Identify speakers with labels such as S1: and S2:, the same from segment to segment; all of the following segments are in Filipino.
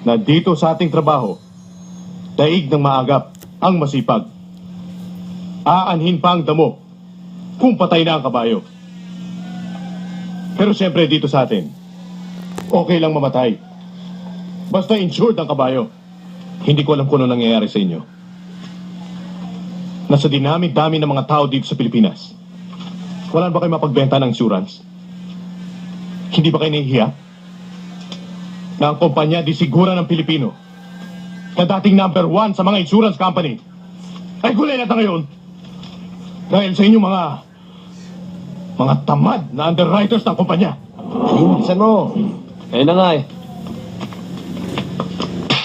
S1: na dito sa ating trabaho, daig ng maagap ang masipag. Aanhin pa ang damo kung patay na ang kabayo. Pero siyempre dito sa atin, okay lang mamatay. Basta insured ang kabayo. Hindi ko alam kung ano nangyayari sa inyo. Nasa dinami-dami ng mga tao dito sa Pilipinas. Wala ba kayo mapagbenta ng insurance? Hindi ba kayo nahihiya? Na ang kumpanya di sigura ng Pilipino na dating number 1 sa mga insurance company ay gulay na ngayon dahil sa inyong mga tamad na underwriters ng kumpanya.
S2: Bilisan mo.
S3: Ayun na nga eh.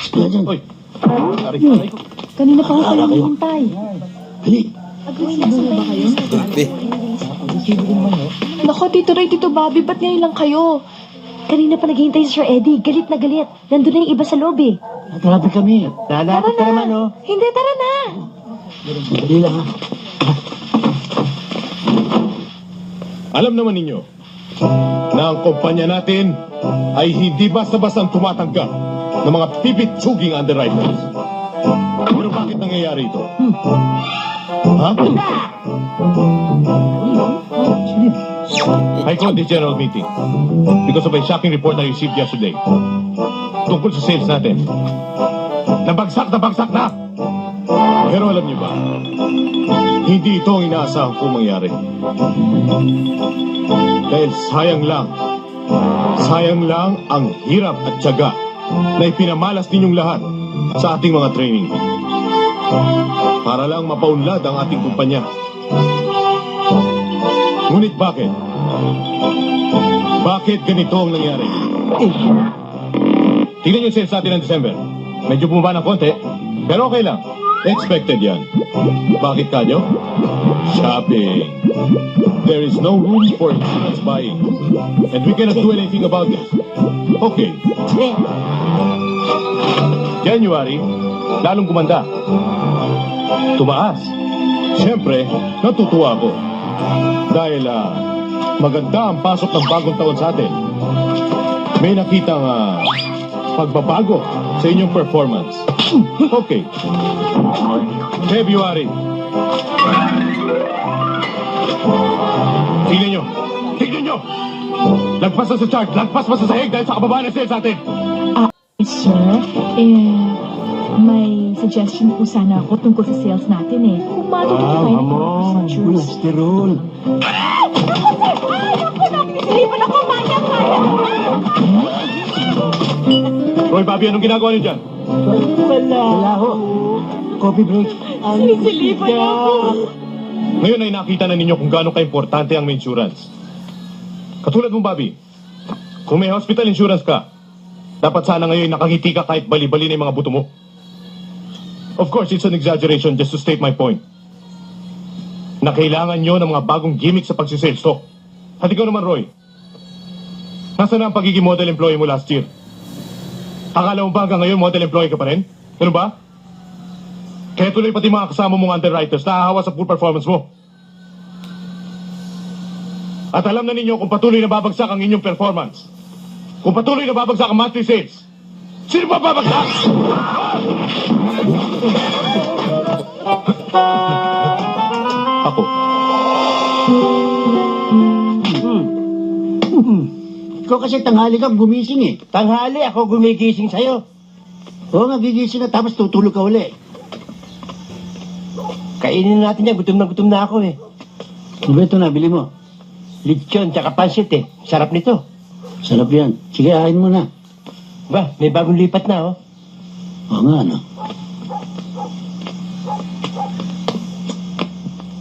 S2: Sige dyan.
S1: Oy, aray ko.
S4: Kanina pa ako kayo hinihintay.
S2: Hali.
S4: Agresibo na ba kayo? Nako, Tito Ray, Tito Bobby, ba't ngayon lang kayo?
S5: Kanina pa naghihintay si Sir Eddie. Galit na galit. Nandun na yung iba sa loob eh.
S2: Natrapit kami. Lalapit ka naman, oh.
S5: Hindi, tara na.
S2: Dali lang, ha.
S1: Alam naman ninyo na ang kumpanya natin ay hindi basta-bastang tumatanggap ng mga pipitsuging underwriters. Pero bakit nangyayari ito? Ha? I called this general meeting because of a shocking report I received yesterday tungkol sa sales natin. Nabagsak na! Pero alam niyo ba, hindi ito ang inaasahan kong mangyari. Dahil sayang lang ang hirap at tiyaga na ipinamalas ninyong lahat sa ating mga training. Para lang mapaunlad ang ating kumpanya. Ngunit bakit? Bakit ganito ang nangyari? Tingnan niyo yung sales natin ng December. Medyo bumaba ng konti, pero okay lang. Expected yan. Bakit kanyo? Shopping. There is no room for insurance buying. And we cannot do anything about this. Okay. January, lalong gumanda. Tumaas. Siyempre, natutuwa ako. Dahil maganda ang pasok ng bagong taon sa atin. May nakitang pagbabago sa inyong performance. Okay. February. Tingnan nyo! Lagpas na sa chart, lagpas pa sa sahig dahil sa kababa ng sales natin.
S4: Sir, may suggestion po sana ako tungkol sa sales natin eh. Kung matututo kayo ng procedures.
S2: Cholesterol.
S4: Silipan ako, kaya.
S1: Roy, Bobby, anong ginagawa niyo dyan?
S2: Wala ho. Coffee break.
S4: Sinisilipan ako.
S1: Ngayon ay nakita na ninyo kung gaano ka-importante ang may insurance. Katulad mo, Bobby, kung may hospital insurance ka, dapat sana ngayon nakangiti ka kahit bali-bali na yung mga buto mo. Of course, it's an exaggeration just to state my point. Na kailangan nyo ng mga bagong gimmick sa pagsisales talk. At ikaw naman, Roy. Nasaan na ang pagiging model employee mo last year? Akala mo ba hanggang ngayon model employee ka pa rin? Ano ba? Kaya tuloy pati mga kasama mong underwriters nahahawa sa poor performance mo. At alam na ninyo kung patuloy na babagsak ang inyong performance. Kung patuloy na babagsak ang monthly sales, sino ba babagsak? Ako.
S2: Ikaw kasi tanghali kang gumising eh.
S3: Tanghali ako gumigising sa'yo.
S2: Oo nga, gigising na tapos tutulog ka uli.
S3: Kainin natin yan. Gutom na ako eh.
S2: Ano ba ito nabili mo?
S3: Lechon tsaka pansit eh. Sarap nito.
S2: Sarap yan. Sige, ahin mo na.
S3: Ba, may bagong lipat na oh.
S2: Oo nga, ano?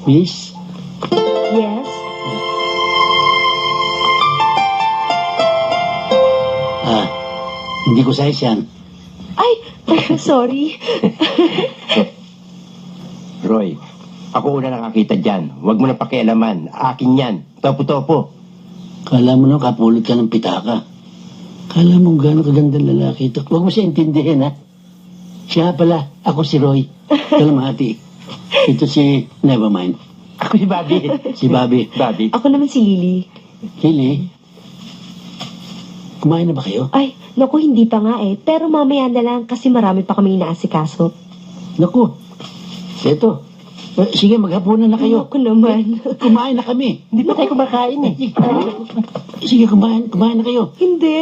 S2: Miss?
S5: Yes?
S2: Hindi ko size yan.
S5: Ay, sorry.
S3: Roy, ako una nakakita dyan. Huwag mo na pakialaman. Akin yan. Topo-topo.
S2: Kala mo na kapulot ka ng pitaka. Kala mo gano'ng kagandang lalaki ito. Huwag mo siya intindihin, ha? Siya pala, ako si Roy. Kalamahati. Ito si Nevermind.
S3: Ako si Bobby.
S2: Si Bobby.
S3: Bobby.
S5: Ako naman si Lily.
S2: Lily, kumain na ba kayo?
S5: Ay, Naku, hindi pa nga eh. Pero mamaya na lang kasi marami pa kami inaasikaso.
S2: Naku, eto. Sige, maghapunan na kayo.
S5: Naku naman.
S2: Kumain na kami.
S3: Hindi pa tayo kumakain eh.
S2: Sige, kumain na kayo.
S5: Hindi.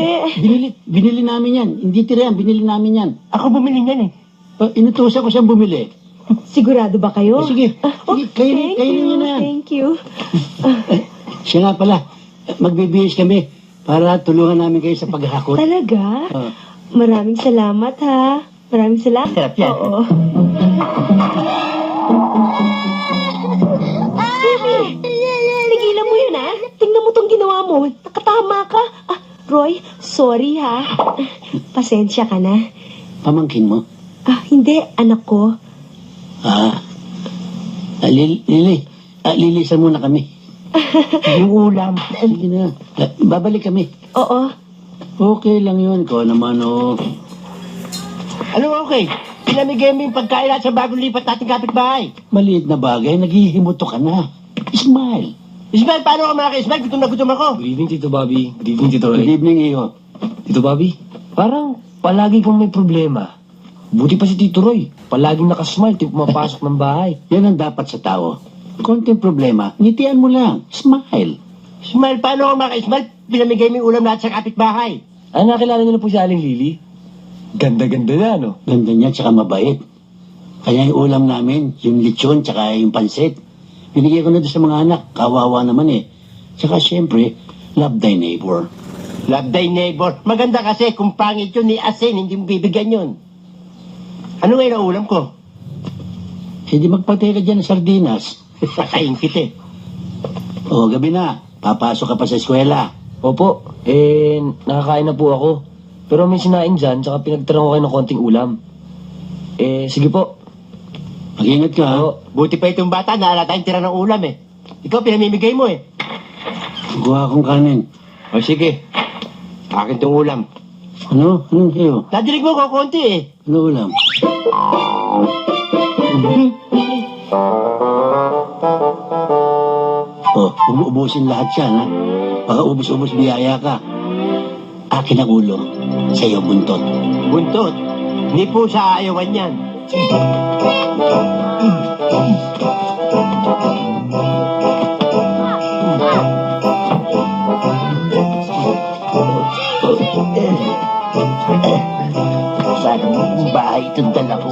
S2: Binili namin yan. Hindi tira yan, binili namin yan.
S3: Ako bumili niyan eh.
S2: Inutusan ko siyang bumili.
S5: Sigurado ba kayo?
S2: Sige, kainin niyo na yan.
S5: Thank you.
S2: Siya nga pala, magbibihis kami para tulungan namin kayo sa paghahakot.
S5: Talaga?
S2: Ah.
S5: Maraming salamat ha. Maraming salamat.
S3: Sarap yan.
S5: Oo. Baby, tigilan mo yun ha. Tingnan mo tong ginawa mo. Nakatama ka. Roy, sorry ha. Pasensya ka na.
S2: Pamangkin mo?
S5: Hindi, anak ko.
S2: Lilisan muna kami.
S3: Yung ulam.
S2: Sige na. Babalik kami.
S5: Oo.
S2: Okay lang yun. Ikaw naman, oh.
S3: Ano okay? Pinamigay mo yung pagkain natin sa bagong lipat nating kapitbahay.
S2: Maliit na bagay, naghihimuto ka na. Smile.
S3: Ismael, paano ka Ismael? Gutom na gutom ako.
S6: Good evening, Tito Bobby. Good evening, Tito
S2: Good
S6: Roy.
S2: evening, iyo.
S6: Tito Bobby, parang palagi kang may problema. Buti pa si Tito Roy. Palaging nakasmile, di pumapasok ng bahay.
S2: Yan ang dapat sa tao. Konting problema, ngitian mo lang. Smile.
S3: Ismael, paano ka Ismael? Pinamigay mo yung ulam natin sa kapitbahay.
S6: Nakilala niyo na po si Aling Lily? Ganda-ganda na, no?
S2: Ganda niya, tsaka mabait. Kaya yung ulam namin, yung lechon, tsaka yung pansit. Binigay ko na doon sa mga anak. Kawawa naman eh. Tsaka syempre, love thy neighbor.
S3: Love thy neighbor. Maganda kasi kung pangit yun ni Asin, hindi mo bibigyan yun. Ano ngayon ang ulam ko?
S2: Hindi magpatay ka dyan ng sardinas.
S3: Patayin kita eh.
S2: O, gabi na. Papasok ka pa sa eskwela.
S6: Opo, nakakain na po ako. Pero may sinaing dyan, tsaka pinagtirang ko kayo ng konting ulam. Sige po.
S2: Mag-ingat ka, ha?
S6: Oo.
S3: Buti pa itong bata, naala tayong tira ng ulam eh. Ikaw, pinamimigay mo eh.
S2: Guha akong kanin.
S3: O sige, akin tong ulam.
S2: Ano? Anong sa'yo?
S3: Nadinig mo ko konti eh.
S2: Ano ulam? Oh, ubusin lahat yan, ha? Baka ubus-ubus biyaya ka. Akin ang ulo. Sa'yo, buntot.
S3: Buntot. Hindi po sa aayawan yan.
S2: Sana mo bahay itong dala ko.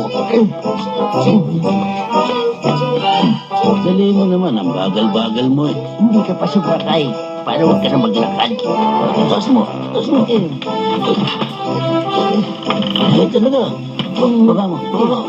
S2: Dali mo naman, ang bagal-bagal mo eh.
S3: Hindi ka pa sumakay. Paano huwag ka na maglakad?
S2: Tos mo. Ay, talaga. Baba mo. Baba mo.